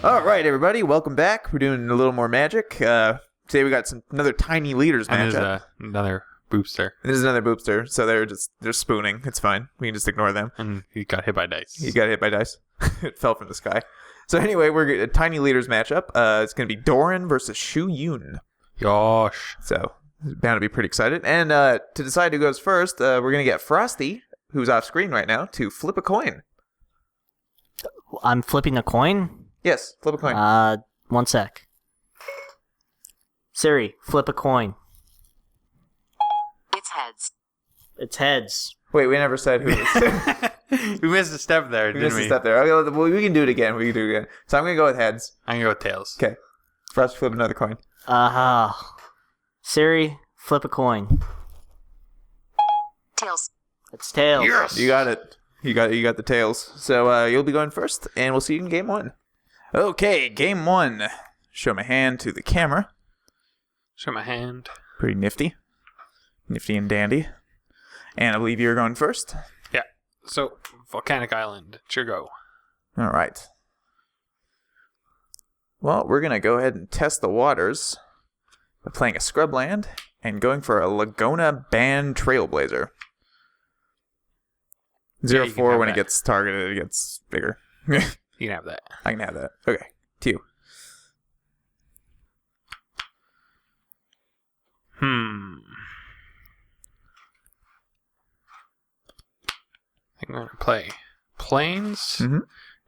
All right, everybody, welcome back. We're doing a little more magic. Today we got another tiny leaders And matchup. there's another boopster. This is another boopster, so they're spooning. It's fine. We can just ignore them. And he got hit by dice. He got hit by dice. It fell from the sky. So anyway, we're a tiny leaders matchup. It's going to be Doran versus Shu Yun. Yosh. So bound to be pretty excited. And to decide who goes first, we're going to get Frosty, who's off screen right now, to flip a coin. I'm flipping a coin? Yes, flip a coin. 1 sec. Siri, flip a coin. It's heads. It's heads. Wait, we never said who. We missed a step there, We didn't missed we? a step there. Okay, well, we can do it again. So I'm going to go with heads. I'm going to go with tails. Okay. Frosty, flip another coin. Siri, flip a coin. Tails. It's tails. Yes! You got it. You got the tails. So you'll be going first, and we'll see you in game one. Okay, game one. Show my hand to the camera. Show my hand. Pretty nifty. Nifty and dandy. And I believe you're going first. Yeah. So, Volcanic Island. Sure go. All right. Well, we're going to go ahead and test the waters by playing a Scrubland and going for a Laguna Band Trailblazer. Yeah, 0-4 when it gets targeted, it gets bigger. You can have that. I can have that. Okay. To you. I'm going to play Plains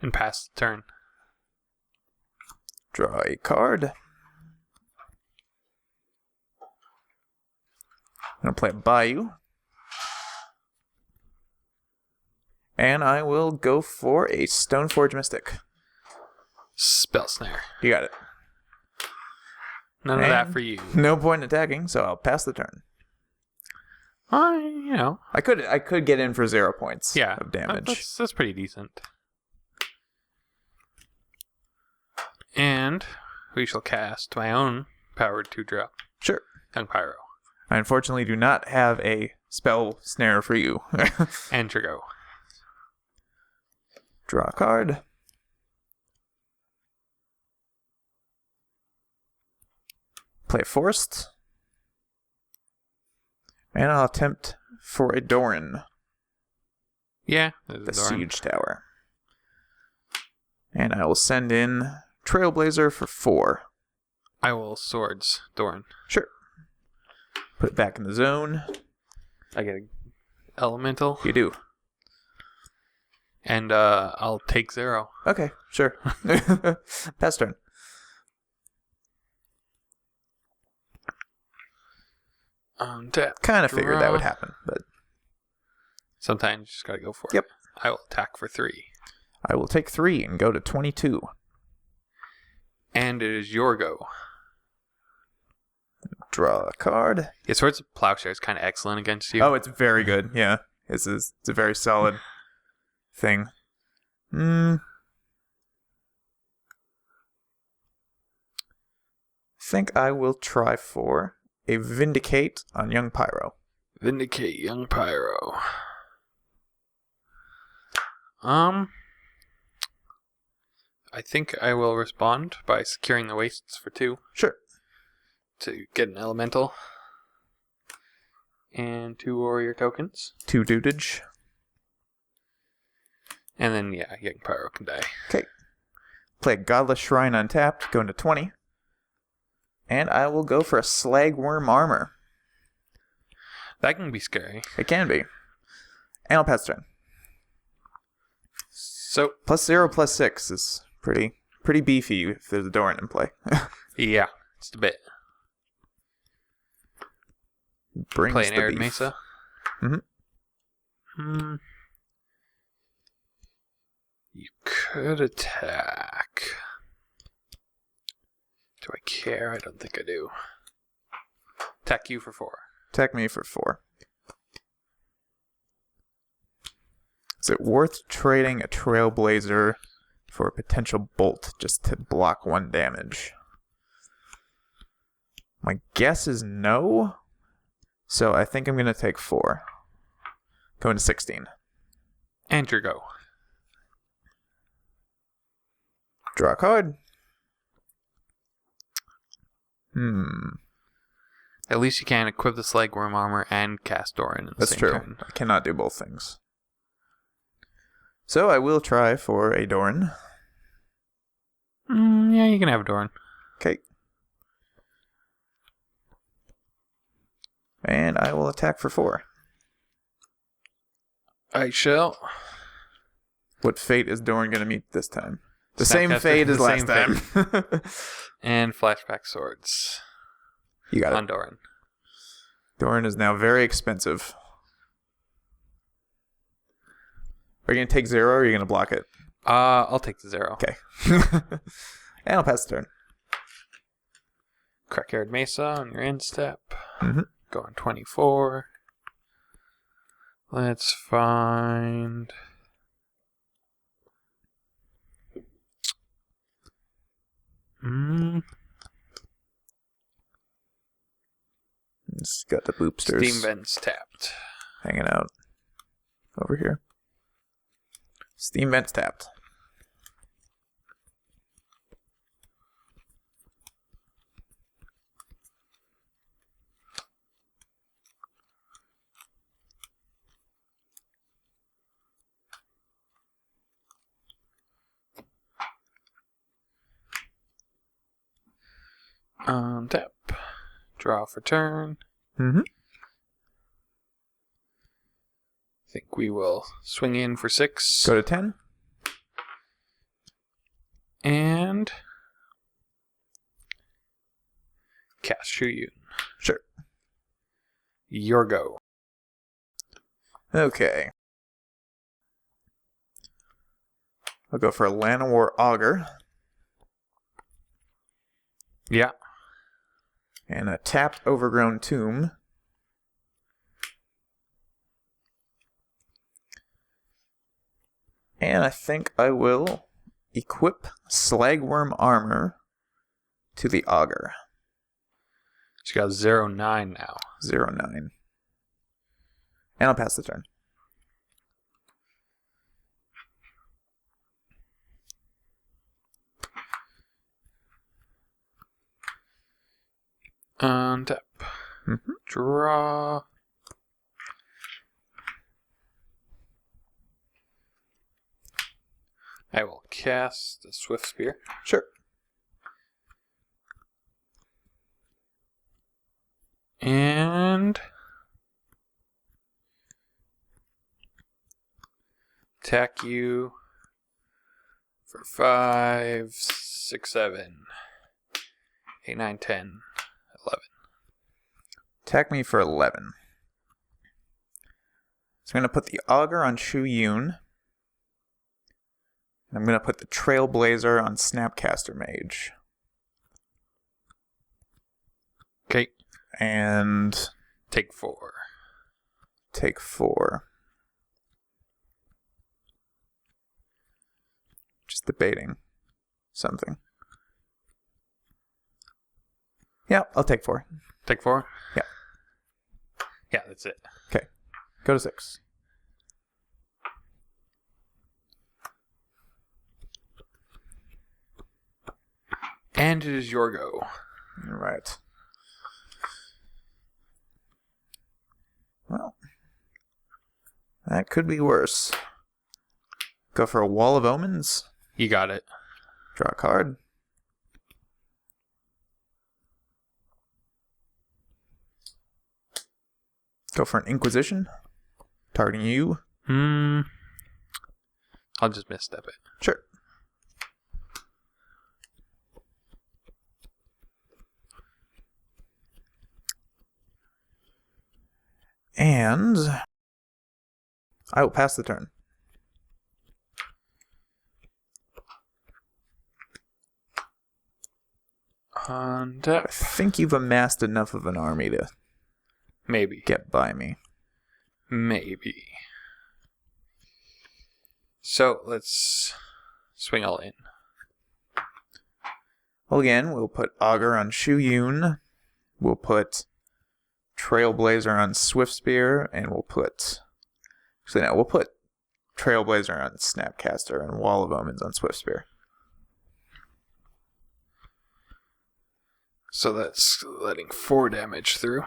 and pass the turn. Draw a card. I'm going to play a Bayou. And I will go for a Stoneforge Mystic. Spell Snare. You got it. None of that for you. No point in attacking, so I'll pass the turn. I could get in for 0 points of damage. That's pretty decent. And we shall cast my own powered 2-drop. Sure. Young Pyro. I unfortunately do not have a spell snare for you. And Trigo. Draw a card. Play Forest. And I'll attempt for a Doran. Yeah. The Siege Tower. And I will send in Trailblazer for 4. I will Swords Doran. Sure. Put it back in the zone. I get an Elemental. You do. And I'll take 0. Okay, sure. Pass turn. Kind of figured that would happen, but sometimes you just gotta go for it. Yep. I will attack for 3. I will take 3 and go to 22. And it is your go. Draw a card. Yeah, Swords of Plowshare is kind of excellent against you. Oh, it's very good. Yeah, it's a very solid thing. Think I will try for a Vindicate on Young Pyro. Vindicate Young Pyro. I think I will respond by securing the wastes for 2 Sure. to get an elemental. And 2 warrior tokens. 2 dudage. And then, yeah, Young Pyro can die. Okay. Play Godless Shrine untapped, go into 20. And I will go for a Slagworm Armor. That can be scary. It can be. And I'll pass turn. So, +0, +6 is pretty beefy if there's a Doran in play. yeah, just a bit. Brings Play an the Arid beef. Mesa. You could attack. Do I care? I don't think I do. Attack you for 4. Attack me for 4. Is it worth trading a Trailblazer for a potential bolt just to block 1 damage? My guess is no. So I think I'm going to take 4. Going to 16. And your go. Draw a card. At least you can equip the Slagworm armor and cast Doran in the That's same true. turn. I cannot do both things. So I will try for a Doran. Yeah, you can have Doran. Okay. And I will attack for 4. I shall. What fate is Doran going to meet this time? The Snapcaster, same fate as the last same time. And Flashback Swords You got on it. Doran. Doran is now very expensive. Are you going to take 0 or are you going to block it? I'll take the 0. Okay. And I'll pass the turn. Crackyard Mesa on your end step. Mm-hmm. Going 24. Let's find... It's got the boopsters Steam Vents tapped. hanging out over here. Steam vents tapped. Tap. Draw for turn. Mm-hmm. I think we will swing in for 6. Go to 10. And cast Shuyun. Sure. Your go. Okay. I'll go for a Llanowar Augur Yeah. and a tapped Overgrown Tomb. And I think I will equip Slagworm Armor to the Augur. She got 0-9 now. 0-9. And I'll pass the turn. Tap. Mm-hmm. Draw. I will cast the Swift Spear. Sure. And attack you for 5, 6, 7, 8, 9, 10, 11. Attack me for 11. So I'm going to put the Augur on Shuyun. And I'm going to put the Trailblazer on Snapcaster Mage. Okay. And Take 4. take 4. Just debating something. Yeah, I'll take 4. Take 4? Yeah. Yeah, that's it. Okay. Go to 6. And it is your go. All right. Well, that could be worse. Go for a Wall of Omens. You got it. Draw a card. Go for an Inquisition. Targeting you. I'll just misstep it. Sure. And I will pass the turn. And I think you've amassed enough of an army to maybe. get by me. Maybe. So let's swing all in. Well, again, we'll put Augur on Shuyun. We'll put Trailblazer on Swiftspear, and we'll put... Actually, no, we'll put Trailblazer on Snapcaster and Wall of Omens on Swiftspear. So that's letting 4 damage through.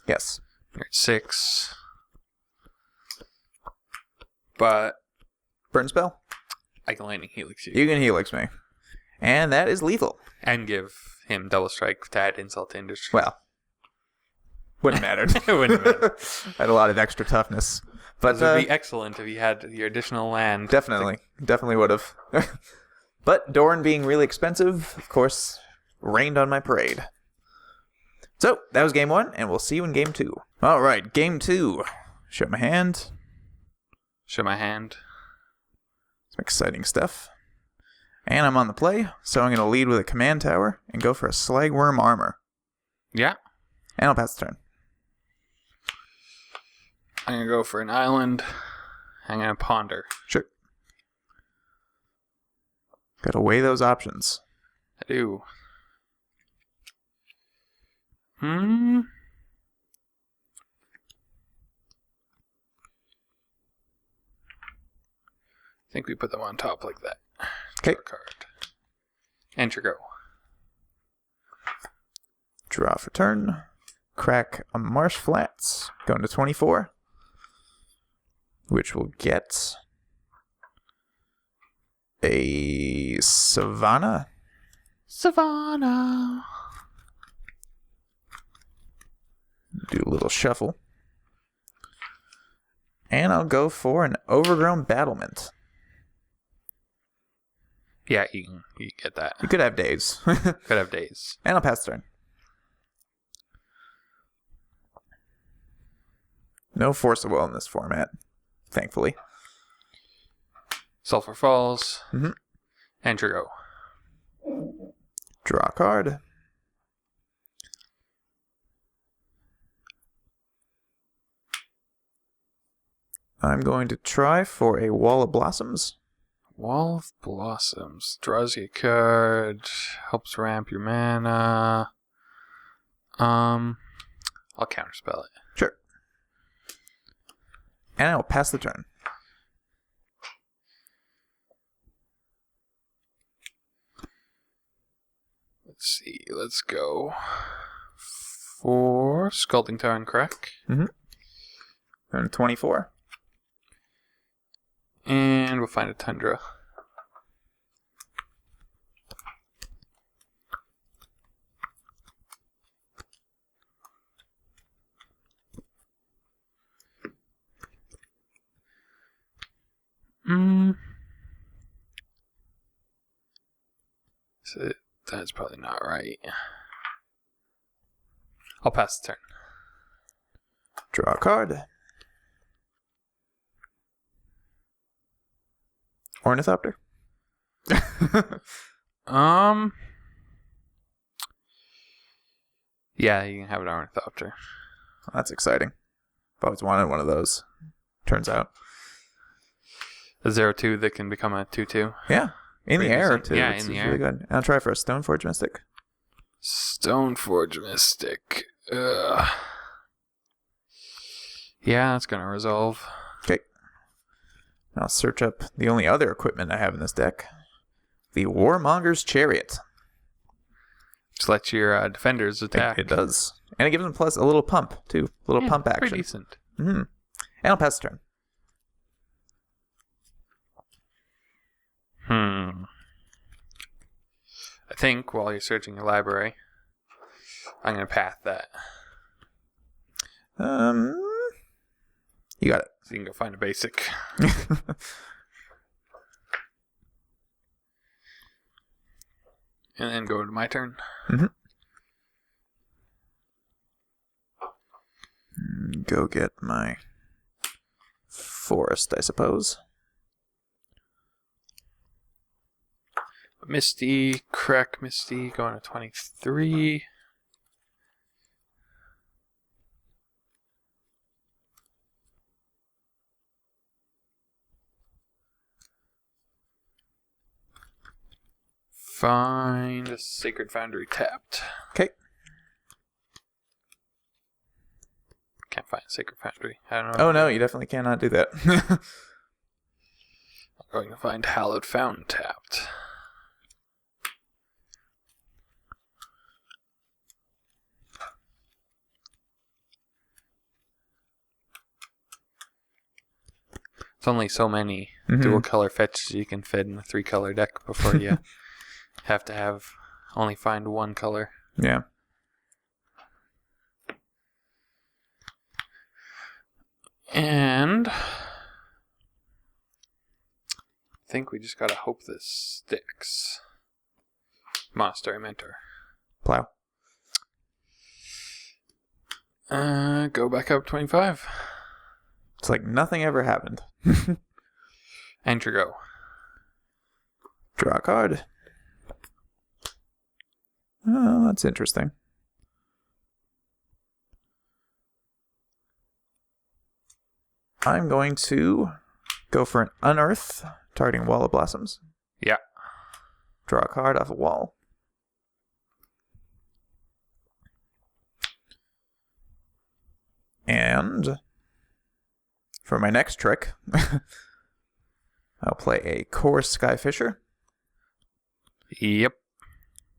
Yes. You're at 6. But Burn spell? I can lightning helix you. You can helix me. And that is lethal. And give him double strike to add insult to injury. Well, wouldn't have mattered. It wouldn't matter. I had a lot of extra toughness. But It would be excellent if you had your additional land. definitely would have. But Doran being really expensive, of course, rained on my parade. So, that was game 1, and we'll see you in game 2. Alright, game 2. Show my hand. Show my hand. Some exciting stuff. And I'm on the play, so I'm going to lead with a command tower and go for a slagworm armor. Yeah. And I'll pass the turn. I'm going to go for an island. I'm going to ponder. Sure. Gotta weigh those options. I do. I think we put them on top like that. Okay. Draw a card. Enter go. Draw for turn. Crack a Marsh Flats. Going to 24. Which will get a Savannah. Savannah. Do a little shuffle. And I'll go for an Overgrown Battlement. Yeah, you can get that. You could have days. Could have days. And I'll pass the turn. No Force of Will in this format, thankfully. Sulfur Falls. Mm-hmm. Enter go. Draw a card. I'm going to try for a Wall of Blossoms. Wall of Blossoms. Draws you a card. Helps ramp your mana. I'll counterspell it. Sure. And I will pass the turn. Let's see. Let's go for Scalding Tower and Crack. Mm-hmm. Turn 24. And we'll find a Tundra. So that's probably not right. I'll pass the turn. Draw a card. Ornithopter. Yeah, you can have an Ornithopter. That's exciting. I've always wanted one of those. Turns out. A 0/2 that can become a 2/2. Yeah. In the Pretty air, decent. too. Yeah, It's in the really air. good. And I'll try for a Stoneforge Mystic. Stoneforge Mystic. Ugh. Yeah, that's gonna resolve. Okay. I'll search up the only other equipment I have in this deck. The Warmonger's Chariot. Just let your defenders attack. It does. And it gives them plus a little pump, too. A little pump action. Pretty decent. Mm-hmm. And I'll pass the turn. I think while you're searching your library, I'm going to path that. You got it. So you can go find a basic. And then go to my turn. Mm-hmm. Go get my forest, I suppose. Misty, Crack Misty, going to 23. Find a Sacred Foundry tapped. Okay. Can't find a Sacred Foundry. I don't know. Oh, no, you definitely cannot do that. I'm going to find Hallowed Fountain tapped. It's only so many Mhm. dual color fetches you can fit in a 3-color deck before you have to only find one color. Yeah. And I think we just gotta hope this sticks. Monastery Mentor. Plow. Go back up 25. It's like nothing ever happened. Enter go. Draw a card. Oh, that's interesting. I'm going to go for an Unearth, targeting Wall of Blossoms. Yeah. Draw a card off a wall. And for my next trick, I'll play a Core Skyfisher, Yep.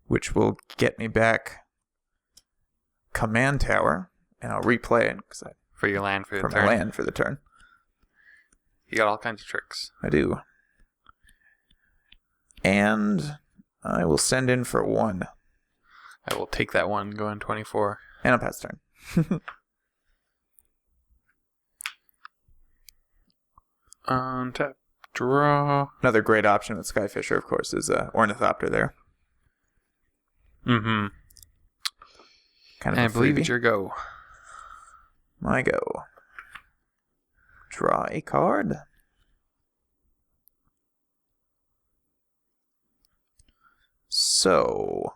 which will get me back Command Tower, and I'll replay it because I For your land for the for turn. my land for the turn. You got all kinds of tricks. I do. And I will send in for 1, I will take that one, go in 24. and I'll pass turn. Untap. Draw. Another great option with Skyfisher, of course, is Ornithopter there. Mm-hmm. Kind of And I a believe freebie. it's your go. My go. Draw a card. So,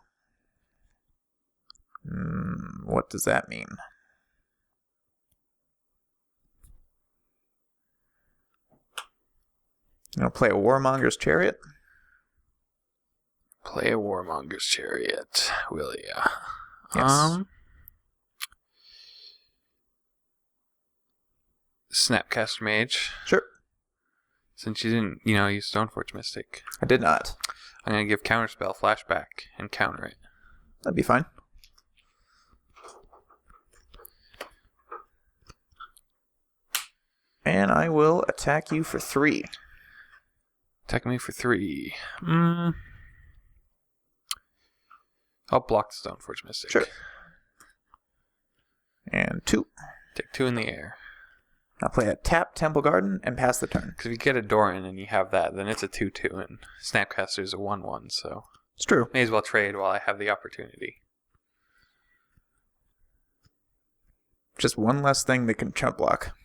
what does that mean? I'm going to play a Warmonger's Chariot. Play a Warmonger's Chariot, will ya? Yes. Snapcaster Mage. Sure. Since you didn't, use Stoneforge Mystic, I did not. I'm going to give Counterspell Flashback and counter it. That'd be fine. And I will attack you for 3. Attack me for 3. I'll block the Stoneforge Mystic. Sure. And 2. Take 2 in the air. I'll play a tap Temple Garden and pass the turn. Because if you get a Doran and you have that, then it's a 2/2, and Snapcaster is a 1/1, so It's true. may as well trade while I have the opportunity. Just one less thing that can chump block.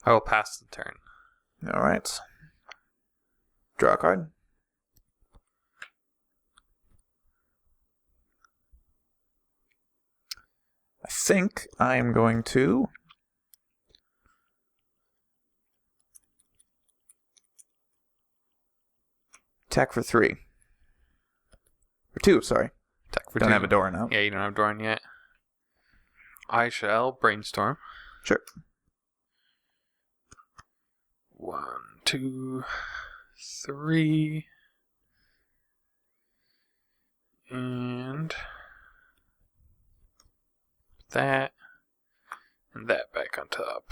I will pass the turn. All right. Draw a card. I think I am going to attack for 3. For 2, sorry. Attack for Don't 2. have a Doran out. Yeah, you don't have Doran yet. I shall brainstorm. Sure. 1, 2, 3. And that. And that back on top.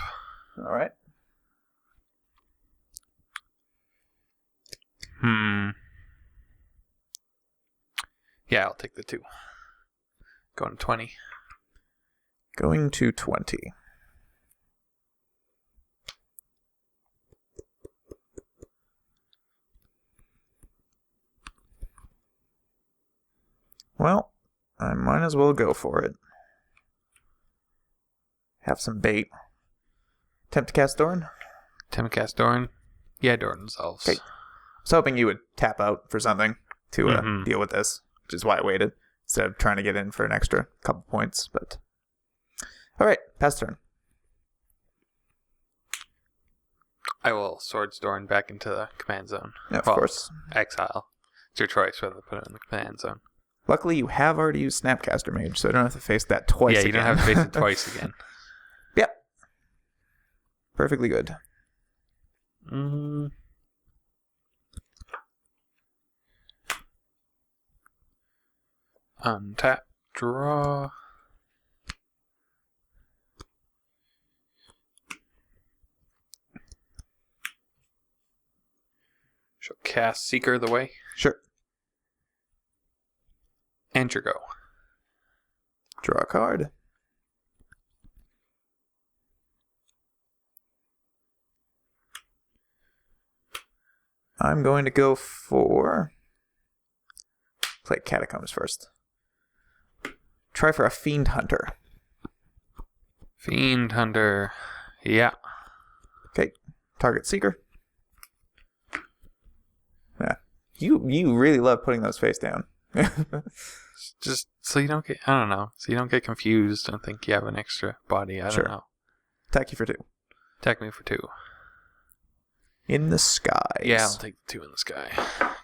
All right. Yeah, I'll take the 2. Going to 20. Going to 20. Well, I might as well go for it. Have some bait. Attempt to cast Doran? Cast Doran. Yeah, Doran resolves. Okay. I was hoping you would tap out for something to deal with this, which is why I waited, instead of trying to get in for an extra couple points. But all right, pass turn. I will Swords Doran back into the command zone. Yeah, of Well, course. Exile. It's your choice whether to put it in the command zone. Luckily, you have already used Snapcaster Mage, so I don't have to face that twice Yeah, again. you don't have to face it twice again. Yep. Perfectly good. Untap, draw. Shall cast Seeker the way. Sure. And your go. Draw a card. I'm going to go for... Play Catacombs first. Try for a Fiend Hunter. Fiend Hunter. Yeah. Okay. Target Seeker. Yeah. You really love putting those face down. Just so you don't get, I don't know, so you don't get confused and think you have an extra body. I Sure. don't know. Attack you for 2. Attack me for 2. In the skies. Yeah, I'll take the 2 in the sky.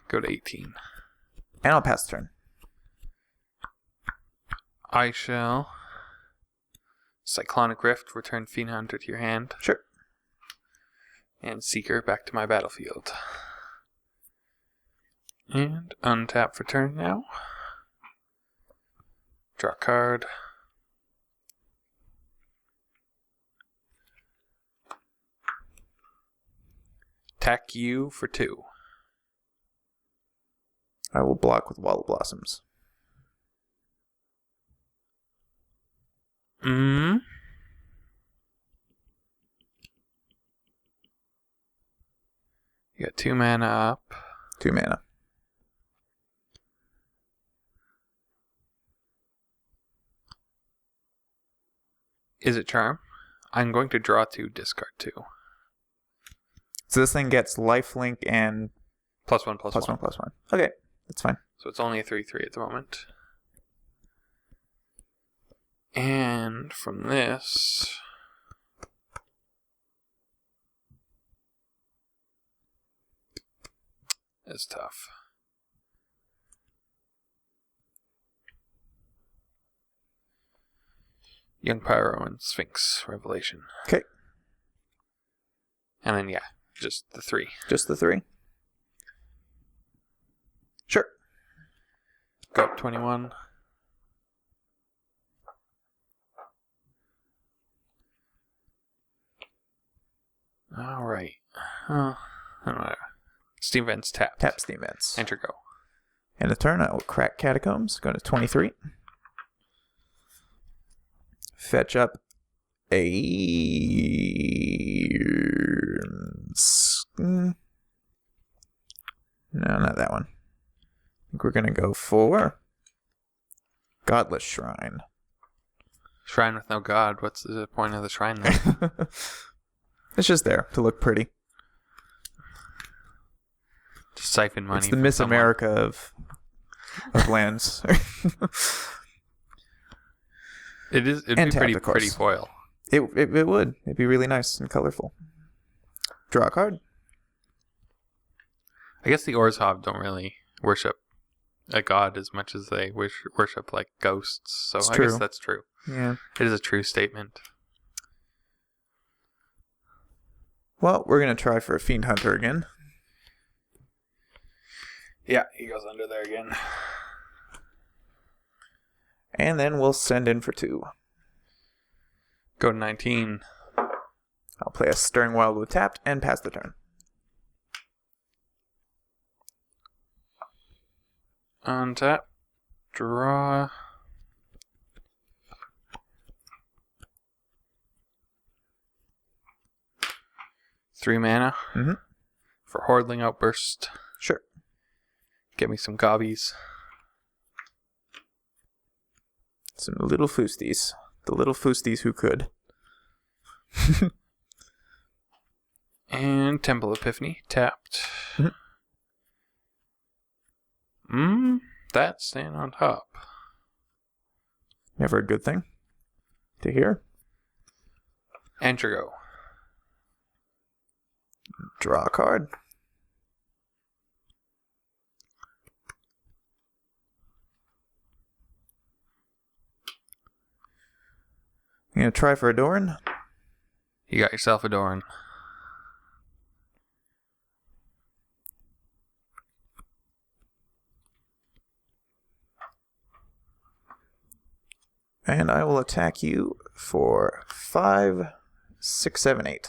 Go to 18. And I'll pass the turn. I shall Cyclonic Rift, return Fiend Hunter to your hand. Sure. And Seeker back to my battlefield. And untap for turn now. Draw a card. Attack you for 2. I will block with Wall of Blossoms. You got 2 mana up. 2 mana. Is it Charm? I'm going to draw 2, discard 2. So this thing gets lifelink and +1/+1. +1/+1. Okay, that's fine. So it's only a 3/3 at the moment. And from this... It's tough. Young Pyro and Sphinx Revelation. Okay. And then, yeah, just the 3. Just the 3? Sure. Go up 21. Alright. I don't know. Steam Vents tapped. Tap Steam Vents. Enter go. And a turn, I will crack Catacombs. Go to 23. Fetch up a... No, not that one. I think we're going to go for... Godless Shrine. Shrine with no god. What's the point of the shrine then? It's just there to look pretty. Just siphon money. It's the from Miss someone. America of lands. It'd And be tapped, of course. pretty foil. It would. It'd be really nice and colorful. Draw a card. I guess the Orzhov don't really worship a god as much as they worship like ghosts. So It's I true. guess that's true. Yeah. It is a true statement. Well, we're going to try for a Fiend Hunter again. Yeah, he goes under there again. And then we'll send in for 2. Go to 19. I'll play a Stirring Wild with tapped and pass the turn. Untap. Draw. Three mana. Mm-hmm. For Hordling Outburst. Sure. Get me some gobbies. Some little foosties. The little foosties who could. And Temple Epiphany. Tapped. Mhm. That's staying on top. Never a good thing to hear. Enter go. Draw a card. You gonna try for a Doran? You got yourself a Doran. And I will attack you for 5, 6, 7, 8.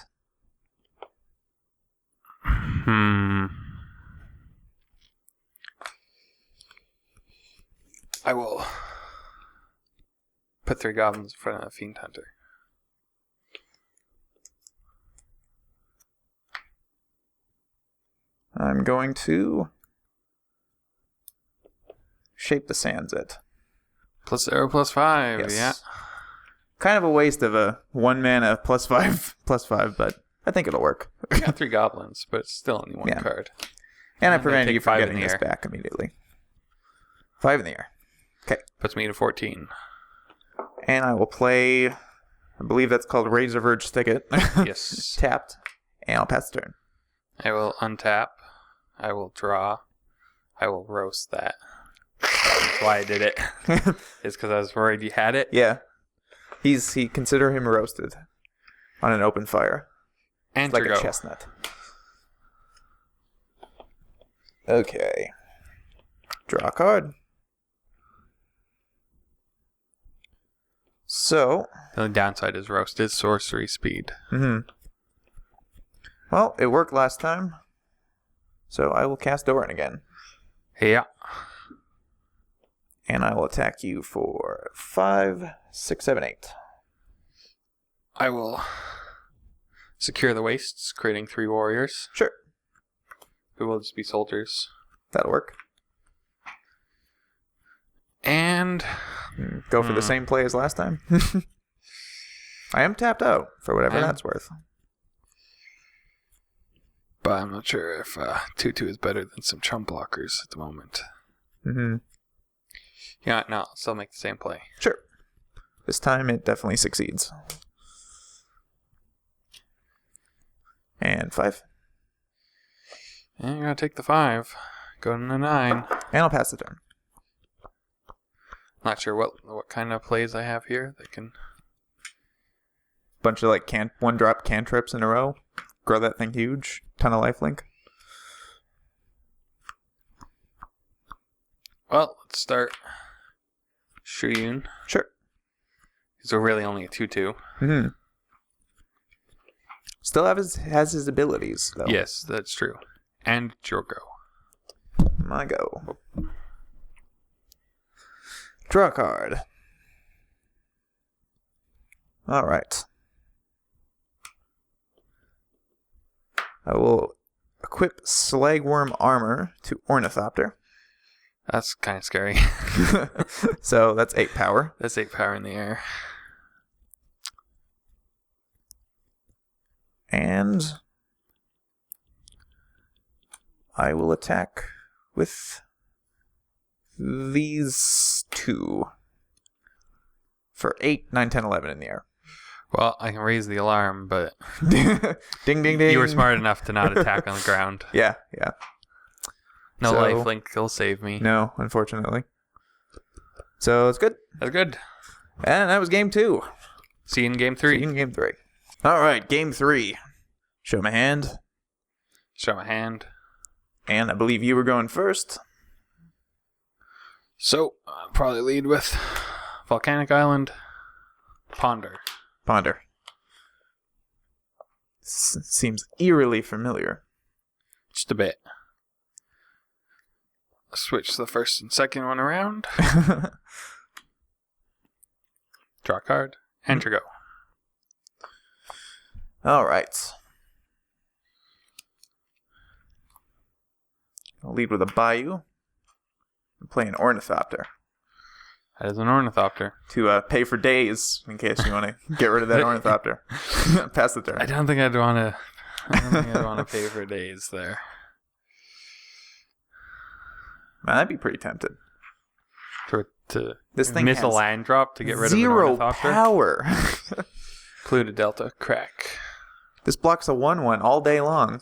I will put 3 goblins in front of a Fiend Hunter. I'm going to shape the sands it. +0/+5, Yes. yeah. Kind of a waste of a 1 mana +5/+5, but I think it'll work. I got 3 goblins, but it's still only 1 Yeah. card. And I I'm gonna prevented take you from 5 in getting the this air. back immediately. 5 in the air. Okay. Puts me to 14. And I will play, I believe that's called Razor Verge Thicket. Yes. Tapped. And I'll pass the turn. I will untap. I will draw. I will roast that. That's why I did it. It's because I was worried you had it. Yeah. He consider him roasted on an open fire. And Like go. a chestnut. Okay. Draw a card. So, The only downside is roasted sorcery speed. well, it worked last time. So I will cast Doran again. Yeah. And I will attack you for 5, 6, 7, 8. I will secure the wastes, creating 3 warriors, Sure. who will just be soldiers. That'll work. And Go for the same play as last time. I am tapped out for whatever that's worth. but I'm not sure if 2/2 is better than some chump blockers at the moment. Yeah, no, I'll still make the same play. Sure. This time it definitely succeeds. And 5. And you're gonna take the 5, go to the 9. And I'll pass the turn. Not sure what kind of plays I have here that can. Bunch of like 1-drop cantrips in a row. Grow that thing huge. Ton of lifelink. Well, let's start Shuyun. Sure. Because we're really only a 2/2. Still has his abilities though. Yes, that's true. And Jorgo. My go. Draw a card. Alright. I will equip Slagworm Armor to Ornithopter. That's kind of scary. So that's 8 power. That's 8 power in the air. And I will attack with these 2 for 8, 9, 10, 11 in the air. Well, I can raise the alarm, but Ding, ding, ding. you were smart enough to not attack on the ground. Yeah. No So- lifelink will save me. No, unfortunately. So it's good. That's good. And that was game 2. See you in game 3. See you in game 3. All right, game 3. Show my hand. Show my hand. And I believe you were going first. So, I'll probably lead with Volcanic Island, Ponder. Ponder. Seems eerily familiar. Just a bit. Switch the first and second one around. Draw a card. Enter go. All right. I'll lead with a Bayou. I'm playing Ornithopter That is an Ornithopter. to pay for days in case you want to get rid of that Ornithopter. Pass the turn. I don't think I'd want to. I don't think I'd want to pay for days there. I'd be pretty tempted. To This thing miss a has land drop to get rid of an 0 Ornithopter. power. Clue to Delta. Crack. This blocks a 1/1 all day long.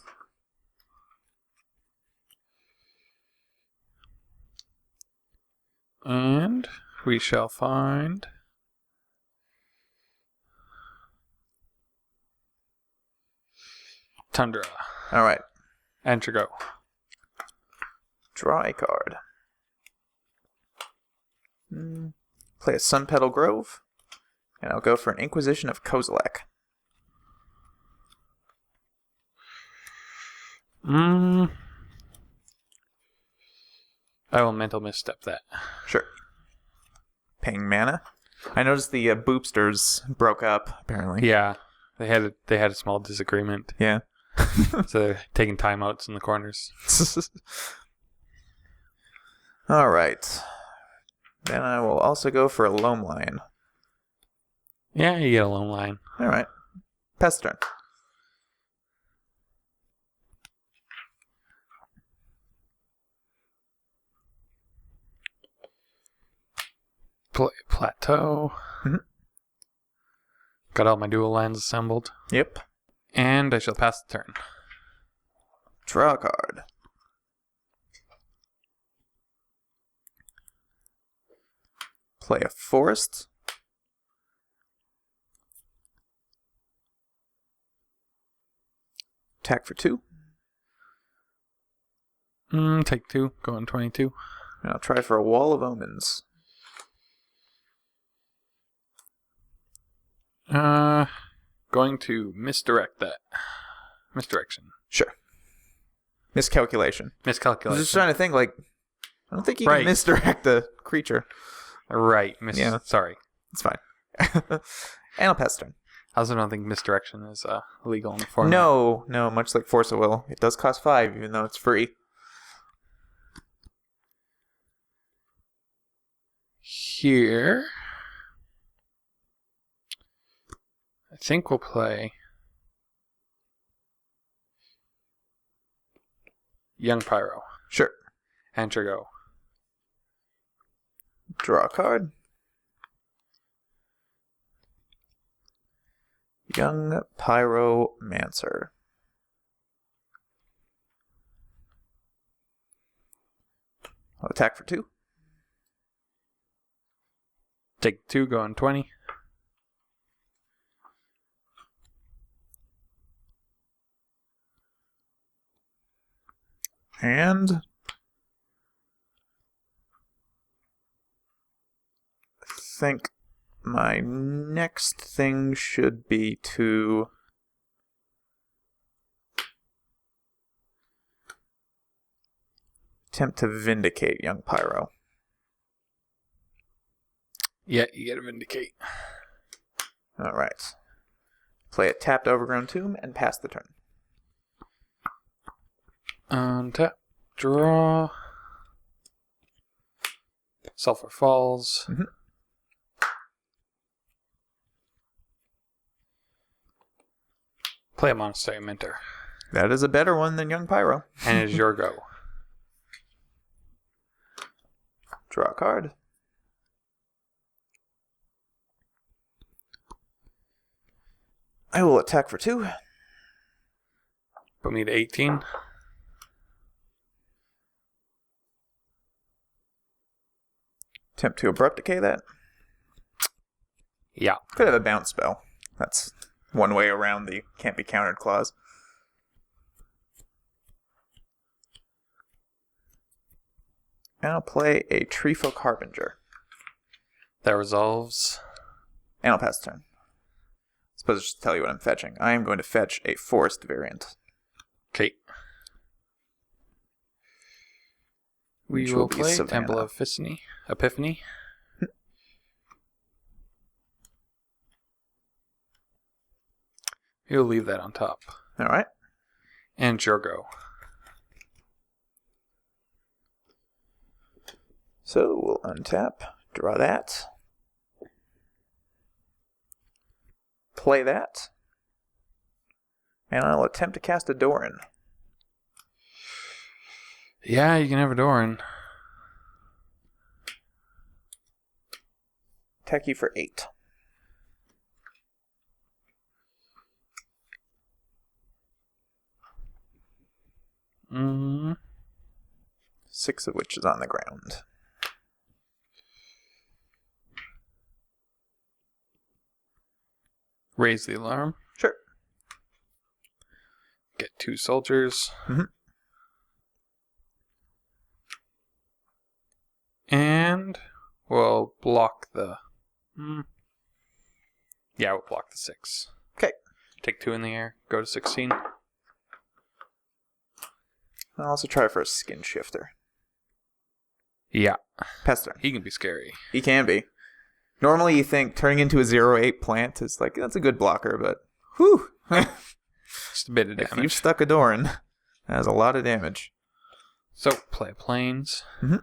And we shall find Tundra. All right. Enter go. Draw a card. Play a Sun Petal Grove. And I'll go for an Inquisition of Kozilek. I will mental misstep that. Sure. Paying mana. I noticed the boopsters broke up, apparently. Yeah, they had a small disagreement. Yeah. So they're taking timeouts in the corners. All right. Then I will also go for a Loam Lion. Yeah, you get a lone line. All right. Pass turn. Plateau. Mhm. Got all my dual lands assembled. Yep. And I shall pass the turn. Draw a card. Play a forest. Attack for 2. Take 2. Go on 22. And I'll try for a Wall of Omens. Going to misdirect that. Misdirection. Sure. Miscalculation. I was Miscalculation. just trying to think, like, I don't think you Right. can misdirect a creature. Right. Yeah. Sorry. It's fine. And I'll pass turn. I also don't think misdirection is legal in the format. No, much like Force of Will. It does cost 5, even though it's free. Here, I think we'll play Young Pyro. Sure. And go. Draw a card. Young Pyromancer. I'll attack for 2. Take 2, go on 20. And I think my next thing should be to attempt to vindicate Young Pyro. Yeah, you get a Vindicate. All right. Play a tapped Overgrown Tomb and pass the turn. Untap, draw. Sulfur Falls. Mhm. Play a Monastery Mentor. That is a better one than Young Pyro. And it is your go. Draw a card. I will attack for 2. Put me to 18. Attempt to Abrupt Decay that. Yeah. Could have a bounce spell. That's one way around the can't be countered clause. And I'll play a Treefolk Harbinger. That resolves. And I'll pass the turn. Suppose I should tell you what I'm fetching. I am going to fetch a forest variant. Okay. We Which will will be play Savannah. Temple of Epiphany. You'll leave that on top. Alright. And Jorgo. So we'll untap, draw that. Play that. And I'll attempt to cast a Doran. Yeah, you can have a Doran. Techie for 8. Mm. 6 of which is on the ground. Raise the alarm. Sure. Get 2 soldiers. Mhm. And we'll block the... Yeah, we'll block the 6. Okay. Take 2 in the air. Go to 16. I'll also try for a skin shifter. Yeah. Pass turn. He can be scary. He can be. Normally you think turning into a 0/8 plant is like, that's a good blocker, but whew. Just a bit of If damage. you stuck a Doran, that has a lot of damage. So, play planes. Mm-hmm.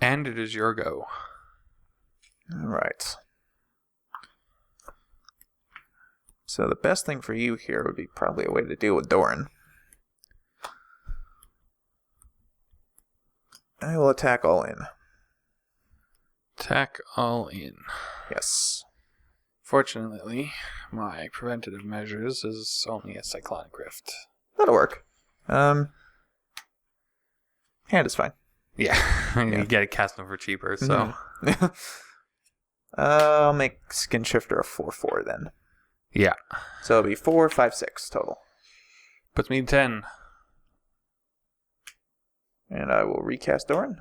And it is your go. All right. So the best thing for you here would be probably a way to deal with Doran. I will attack all in. Attack all in. Yes. Fortunately, my preventative measures is only a Cyclonic Rift. That'll work. Hand is fine. Yeah, you get it cast them for cheaper, so... Mhm. I'll make Skin Shifter a 4/4 then. Yeah. So it'll be 4, 5, 6 total. Puts me 10. And I will recast Doran.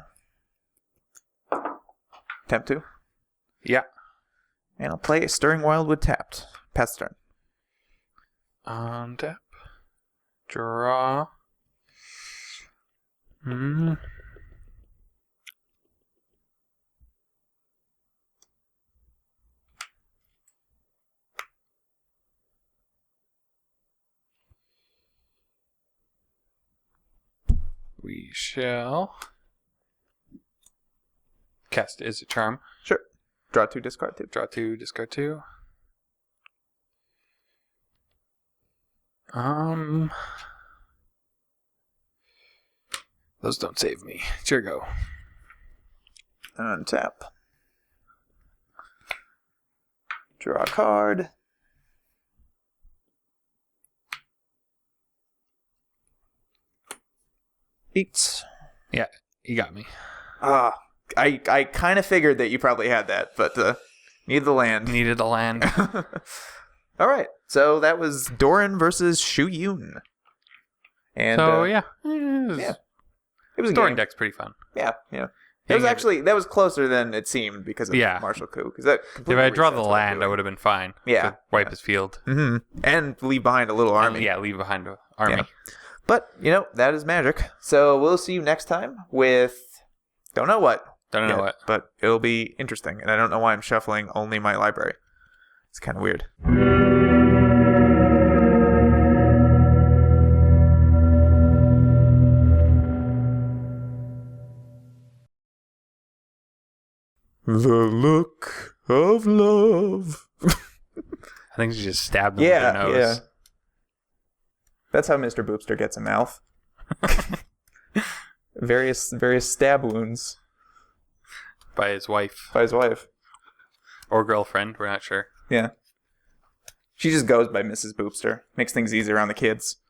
Tempt 2. Yeah. And I'll play Stirring Wildwood tapped. Pass turn. Untap. Draw. We shall cast Is a Charm. Sure. Draw 2, discard 2. Draw 2, discard 2. Those don't save me. It's your go. Untap. Draw a card. Eats. Yeah, you got me. I kind of figured that you probably had that, but need the land. Needed a land. All right, so that was Doran versus Shu Yun. And So, yeah, it was a Doran game. deck's pretty fun. Yeah. It was actually that was closer than it seemed because of Yeah. Martial Coup. Because that If completely I draw the resets what I'm land, I doing. would have been fine. Yeah. To wipe his field. And leave behind a little army. Yeah, leave behind an army. Yeah. But that is Magic. So we'll see you next time with don't know what. Don't know yet, what. But it'll be interesting, and I don't know why I'm shuffling only my library. It's kind of weird. The look of love. I think she just stabbed him Yeah, with her nose. yeah. That's how Mr. Boopster gets a mouth. various stab wounds By his wife. by his wife. Or girlfriend, we're not sure. Yeah. She just goes by Mrs. Boopster. Makes things easier on the kids.